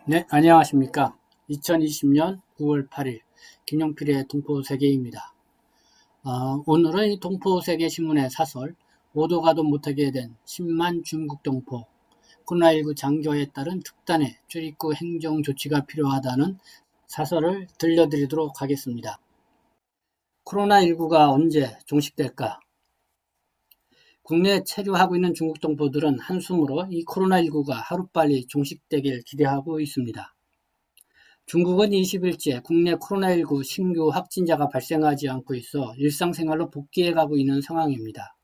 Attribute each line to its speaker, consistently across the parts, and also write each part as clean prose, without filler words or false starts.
Speaker 1: 네, 안녕하십니까. 2020년 9월 8일 김용필의 동포세계입니다. 오늘은 이 동포세계신문의 사설 오도 가도 못하게 된 10만 중국 동포 코로나19 장기화에 따른 특단의 출입국 행정 조치가 필요하다는 사설을 들려드리도록 하겠습니다. 코로나19가 언제 종식될까? 국내에 체류하고 있는 중국 동포들은 한숨으로 이 코로나19가 하루빨리 종식되길 기대하고 있습니다. 중국은 20일째 국내 코로나19 신규 확진자가 발생하지 않고 있어 일상생활로 복귀해가고 있는 상황입니다.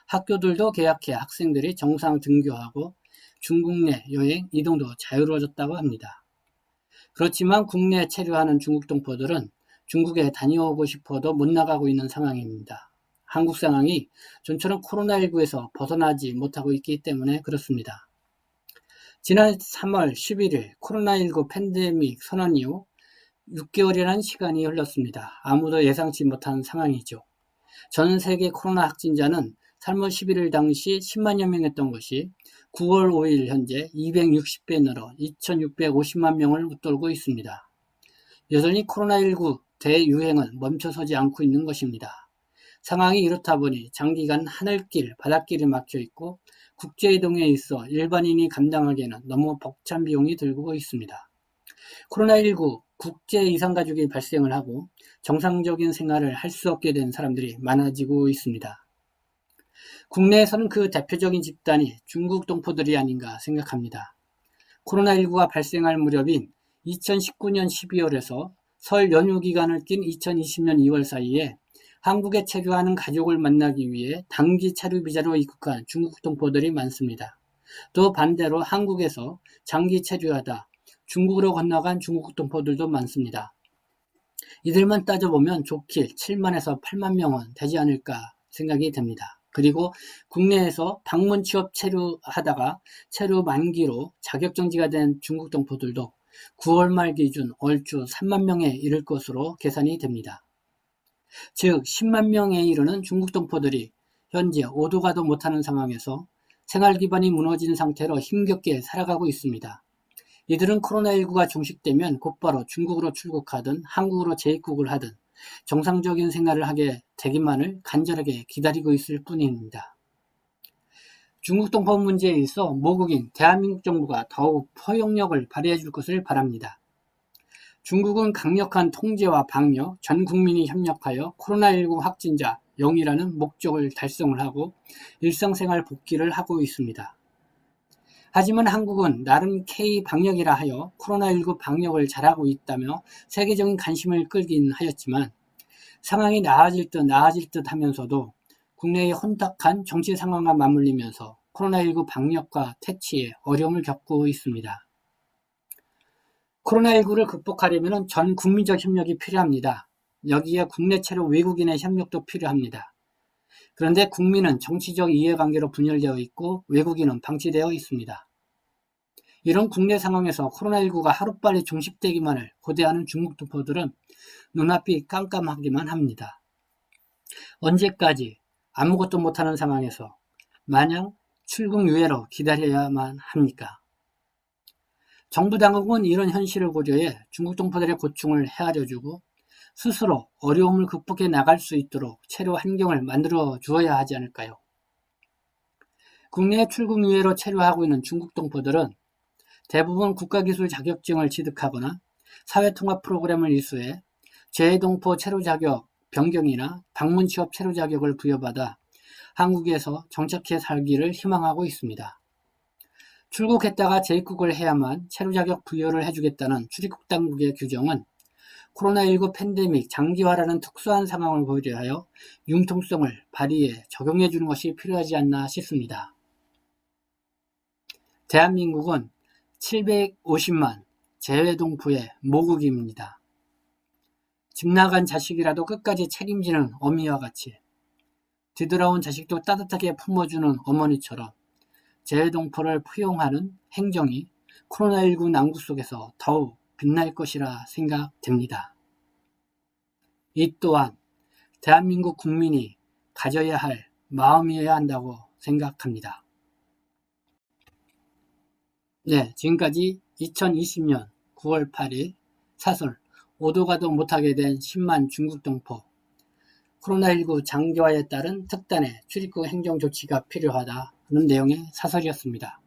Speaker 1: 학교들도 개학해 학생들이 정상 등교하고 중국 내 여행, 이동도 자유로워졌다고 합니다. 그렇지만 국내에 체류하는 중국 동포들은 중국에 다녀오고 싶어도 못 나가고 있는 상황입니다. 한국 상황이 좀처럼 코로나19에서 벗어나지 못하고 있기 때문에 그렇습니다. 지난 3월 11일 코로나19 팬데믹 선언 이후 6개월이라는 시간이 흘렀습니다. 아무도 예상치 못한 상황이죠. 전 세계 코로나 확진자는 3월 11일 당시 10만여 명이었던 것이 9월 5일 현재 260배 늘어 2650만 명을 웃돌고 있습니다. 여전히 코로나19 대유행은 멈춰서지 않고 있는 것입니다. 상황이 이렇다 보니 장기간 하늘길, 바닷길이 막혀 있고 국제이동에 있어 일반인이 감당하기에는 너무 벅찬 비용이 들고 있습니다. 코로나19 국제 이산가족이 발생을 하고 정상적인 생활을 할 수 없게 된 사람들이 많아지고 있습니다. 국내에서는 그 대표적인 집단이 중국 동포들이 아닌가 생각합니다. 코로나19가 발생할 무렵인 2019년 12월에서 설 연휴 기간을 낀 2020년 2월 사이에 한국에 체류하는 가족을 만나기 위해 단기 체류 비자로 입국한 중국 동포들이 많습니다. 또 반대로 한국에서 장기 체류하다 중국으로 건너간 중국 동포들도 많습니다. 이들만 따져보면 좋길 7만에서 8만 명은 되지 않을까 생각이 됩니다. 그리고 국내에서 방문 취업 체류하다가 체류 만기로 자격정지가 된 중국 동포들도 9월 말 기준 얼추 3만 명에 이를 것으로 계산이 됩니다. 즉 10만 명에 이르는 중국 동포들이 현재 오도 가도 못하는 상황에서 생활 기반이 무너진 상태로 힘겹게 살아가고 있습니다. 이들은 코로나19가 종식되면 곧바로 중국으로 출국하든 한국으로 재입국을 하든 정상적인 생활을 하게 되기만을 간절하게 기다리고 있을 뿐입니다. 중국 동포 문제에 있어 모국인 대한민국 정부가 더욱 포용력을 발휘해 줄 것을 바랍니다. 중국은 강력한 통제와 방역, 전 국민이 협력하여 코로나19 확진자 0이라는 목적을 달성을 하고 일상생활 복귀를 하고 있습니다. 하지만 한국은 나름 K-방역이라 하여 코로나19 방역을 잘하고 있다며 세계적인 관심을 끌긴 하였지만 상황이 나아질 듯 하면서도 국내의 혼탁한 정치 상황과 맞물리면서 코로나19 방역과 퇴치에 어려움을 겪고 있습니다. 코로나19를 극복하려면 전 국민적 협력이 필요합니다. 여기에 국내 체류 외국인의 협력도 필요합니다. 그런데 국민은 정치적 이해관계로 분열되어 있고 외국인은 방치되어 있습니다. 이런 국내 상황에서 코로나19가 하루빨리 종식되기만을 고대하는 중국 동포들은 눈앞이 깜깜하기만 합니다. 언제까지 아무것도 못하는 상황에서 마냥 출국 유예로 기다려야만 합니까? 정부 당국은 이런 현실을 고려해 중국 동포들의 고충을 헤아려주고 스스로 어려움을 극복해 나갈 수 있도록 체류 환경을 만들어 주어야 하지 않을까요? 국내 출국 유예로 체류하고 있는 중국 동포들은 대부분 국가기술 자격증을 취득하거나 사회통합 프로그램을 이수해 재동포 체류 자격 변경이나 방문 취업 체류 자격을 부여받아 한국에서 정착해 살기를 희망하고 있습니다. 출국했다가 재입국을 해야만 체류 자격 부여를 해주겠다는 출입국 당국의 규정은 코로나19 팬데믹 장기화라는 특수한 상황을 고려하여 융통성을 발휘해 적용해 주는 것이 필요하지 않나 싶습니다. 대한민국은 750만 재외동포의 모국입니다. 집 나간 자식이라도 끝까지 책임지는 어미와 같이 뒤돌아온 자식도 따뜻하게 품어주는 어머니처럼 재외동포를 포용하는 행정이 코로나19 난국 속에서 더욱 빛날 것이라 생각됩니다. 이 또한 대한민국 국민이 가져야 할 마음이어야 한다고 생각합니다. 네, 지금까지 2020년 9월 8일 사설 오도 가도 못하게 된 10만 중국 동포. 코로나19 장기화에 따른 특단의 출입국 행정 조치가 필요하다는 내용의 사설이었습니다.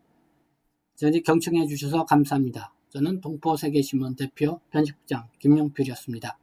Speaker 1: 저희 경청해 주셔서 감사합니다. 저는 동포세계신문 대표 편집부장 김용필이었습니다.